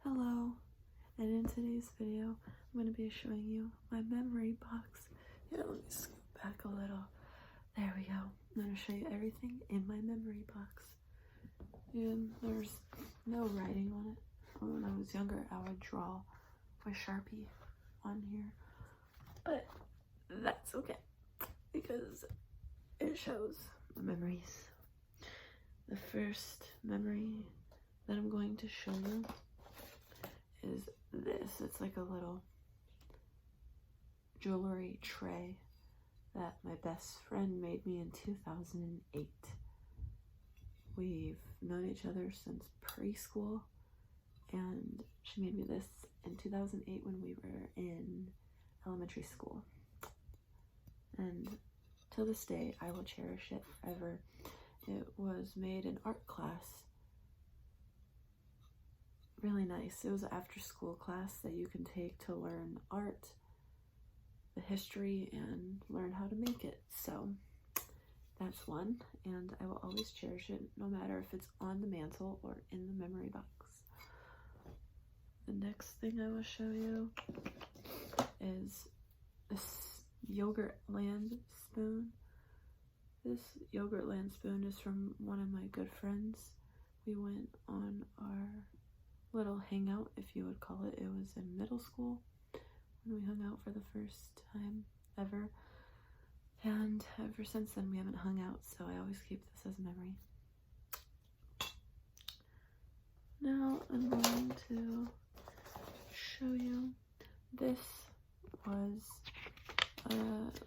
Hello, and in today's video, I'm going to be showing you my memory box. Here, let me scoot back a little. There we go. I'm going to show you everything in my memory box. And there's no writing on it. When I was younger, I would draw with Sharpie on here. But that's okay, because it shows the memories. The first memory that I'm going to show you is this. It's like a little jewelry tray that my best friend made me in 2008. We've known each other since preschool, and she made me this in 2008 when we were in elementary school. And to this day, I will cherish it forever. It was made in art class. Really nice. It was an after school class that you can take to learn art, the history, and learn how to make it. So that's one, and I will always cherish it, no matter if it's on the mantle or in the memory box. The next thing I will show you is this Yogurtland spoon. This Yogurtland spoon is from one of my good friends. We went on our little hangout, if you would call it. It was in middle school when we hung out for the first time ever. And ever since then, we haven't hung out, so I always keep this as a memory. Now I'm going to show you, this was a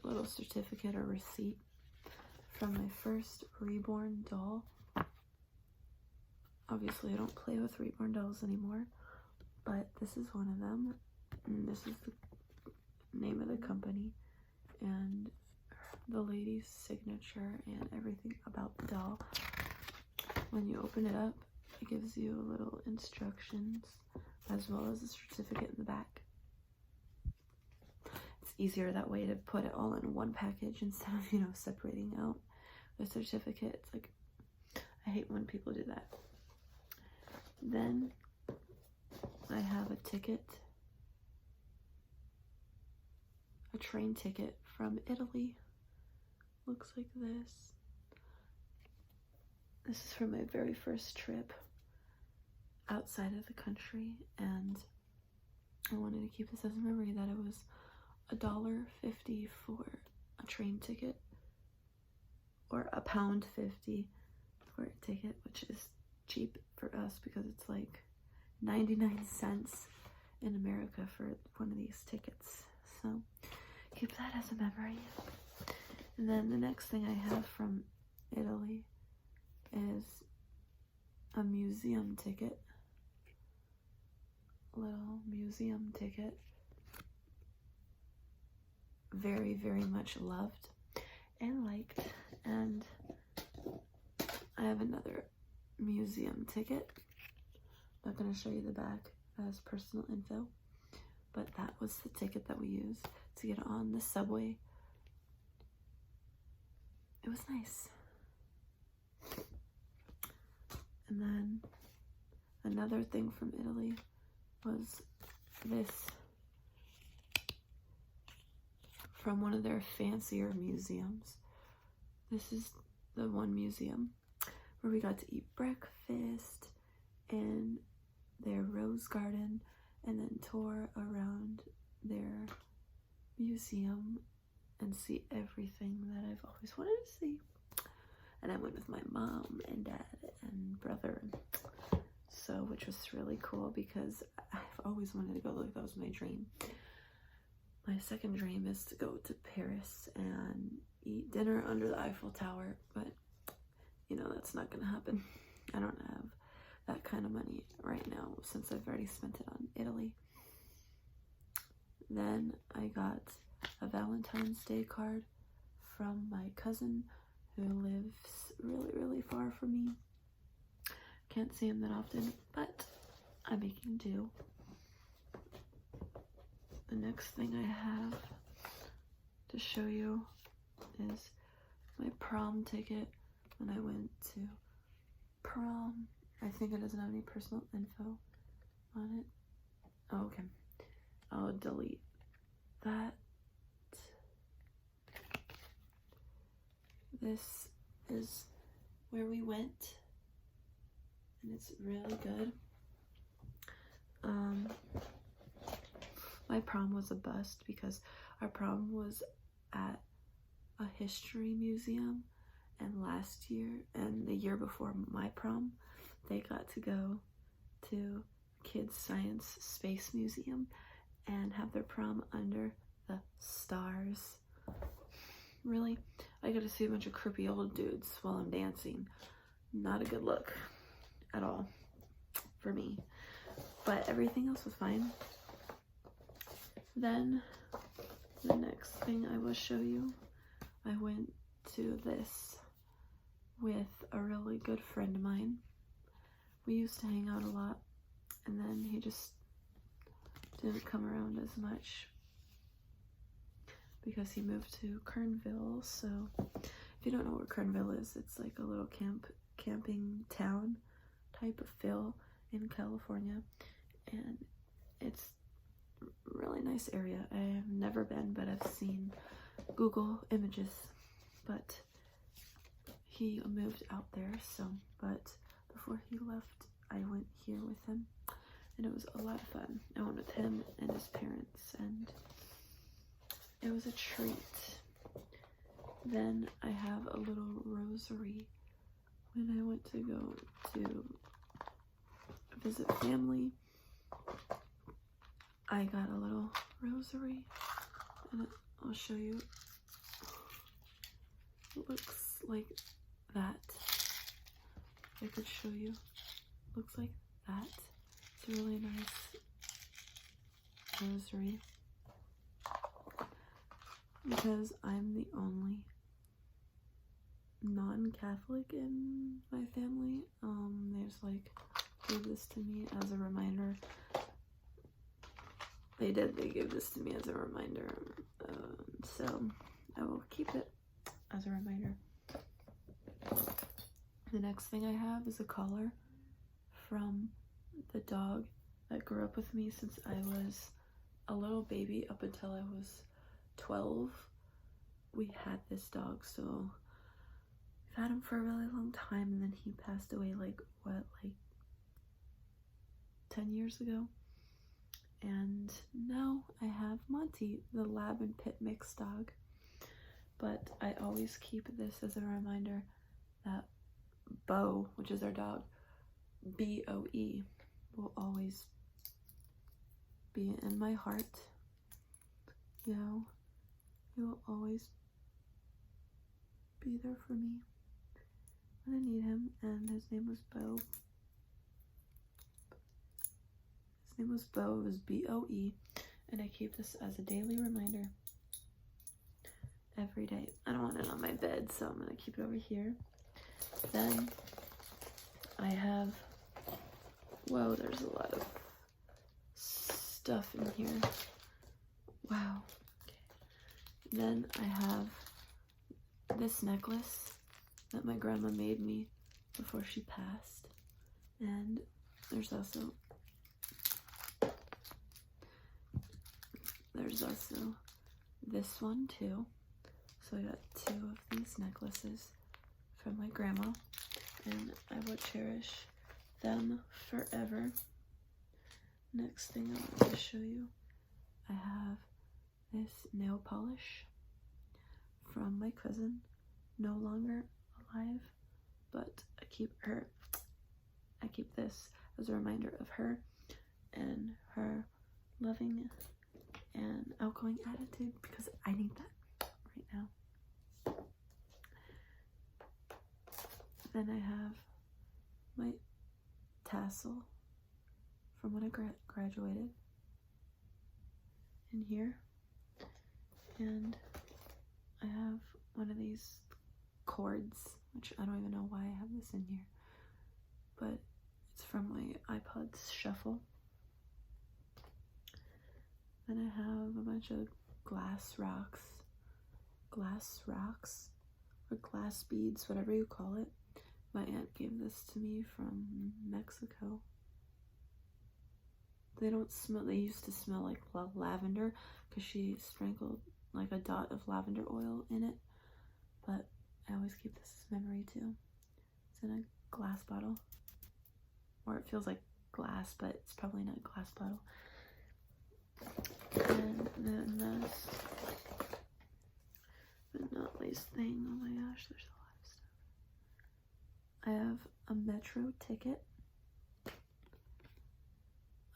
little certificate or receipt from my first reborn doll. Obviously, I don't play with reborn dolls anymore, but this is one of them, and this is the name of the company, and the lady's signature, and everything about the doll. When you open it up, it gives you little instructions, as well as a certificate in the back. It's easier that way to put it all in one package instead of, separating out the certificate. It's like, I hate when people do that. Then I have a ticket, a train ticket from Italy. Looks like this. This is from my very first trip outside of the country, and I wanted to keep this as a memory that it was $1.50 for a train ticket, or £1.50 for a ticket, which is cheap for us because it's like 99 cents in America for one of these tickets. So keep that as a memory. And then the next thing I have from Italy is a museum ticket. Little museum ticket. Very, very much loved and liked. And I have another museum ticket. I'm not going to show you the back as personal info, but that was the ticket that we used to get on the subway. It was nice. And then another thing from Italy was this from one of their fancier museums. This is the one museum where we got to eat breakfast in their rose garden and then tour around their museum and see everything that I've always wanted to see. And I went with my mom and dad and brother, so which was really cool because I've always wanted to go. Like, that was my dream. My second dream is to go to Paris and eat dinner under the Eiffel Tower, but that's not gonna happen. I don't have that kind of money right now since I've already spent it on Italy. Then I got a Valentine's Day card from my cousin who lives really, really far from me. Can't see him that often, but I'm making do. The next thing I have to show you is my prom ticket when I went to prom. I think it doesn't have any personal info on it. Oh, okay. I'll delete that. This is where we went, and it's really good. My prom was a bust because our prom was at a history museum, and last year and the year before my prom, they got to go to Kids Science Space Museum and have their prom under the stars. Really? I got to see a bunch of creepy old dudes while I'm dancing. Not a good look at all for me. But everything else was fine. Then the next thing I will show you, I went to this with a really good friend of mine. We used to hang out a lot, and then he just didn't come around as much because he moved to Kernville. So if you don't know where Kernville is, it's like a little camping town type of feel in California, and it's a really nice area. I have never been, but I've seen Google images. But he moved out there, but before he left, I went here with him, and it was a lot of fun. I went with him and his parents, and it was a treat. Then I have a little rosary. When I went to go to visit family, I got a little rosary, and I'll show you. It looks like that. I could show you. Looks like that. It's a really nice rosary because I'm the only non-Catholic in my family. They just like gave this to me as a reminder. They gave this to me as a reminder. So I will keep it as a reminder. The next thing I have is a collar from the dog that grew up with me since I was a little baby up until I was 12. We had this dog, so we've had him for a really long time, and then he passed away like 10 years ago. And now I have Monty, the lab and pit mix dog. But I always keep this as a reminder that Bo, which is our dog, B-O-E, will always be in my heart. You know, he will always be there for me when I need him. And his name was Bo. His name was Bo. It was B-O-E. And I keep this as a daily reminder every day. I don't want it on my bed, so I'm going to keep it over here. Then I have, whoa, there's a lot of stuff in here. Wow. Okay. Then I have this necklace that my grandma made me before she passed. And there's also this one too. So I got 2 of these necklaces from my grandma, and I will cherish them forever. Next thing I want to show you, I have this nail polish from my cousin, no longer alive, but I keep this as a reminder of her and her loving and outgoing attitude, because I need that right now. Then I have my tassel from when I graduated in here, and I have one of these cords, which I don't even know why I have this in here, but it's from my iPod Shuffle. Then I have a bunch of glass rocks, or glass beads, whatever you call it. My aunt gave this to me from Mexico. They don't smell, they used to smell like lavender because she sprinkled like a dot of lavender oil in it. But I always keep this as memory too. It's in a glass bottle. Or it feels like glass, but it's probably not a glass bottle. And then this, but not least thing, oh my gosh, there's a lot of stuff. I have a metro ticket.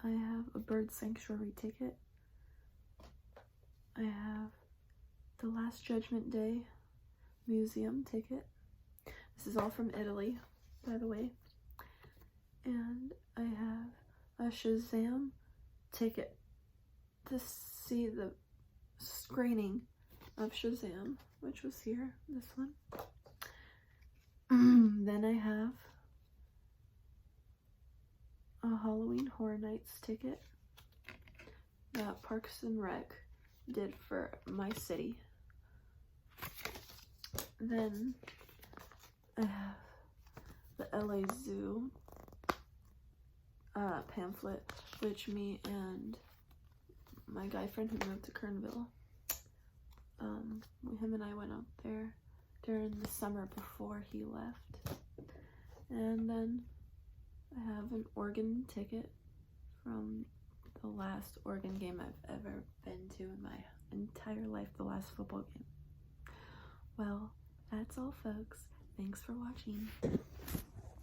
I have a bird sanctuary ticket. I have the Last Judgment Day museum ticket. This is all from Italy, by the way. And I have a Shazam ticket to see the screening of Shazam, which was here, this one. Then I have a Halloween Horror Nights ticket that Parks and Rec did for my city. Then I have the LA Zoo pamphlet, which me and my guy friend who moved to Kernville, him and I went up there during the summer before he left. And then I have an Oregon ticket from the last Oregon game I've ever been to in my entire life, the last football game. Well, that's all, folks. Thanks for watching.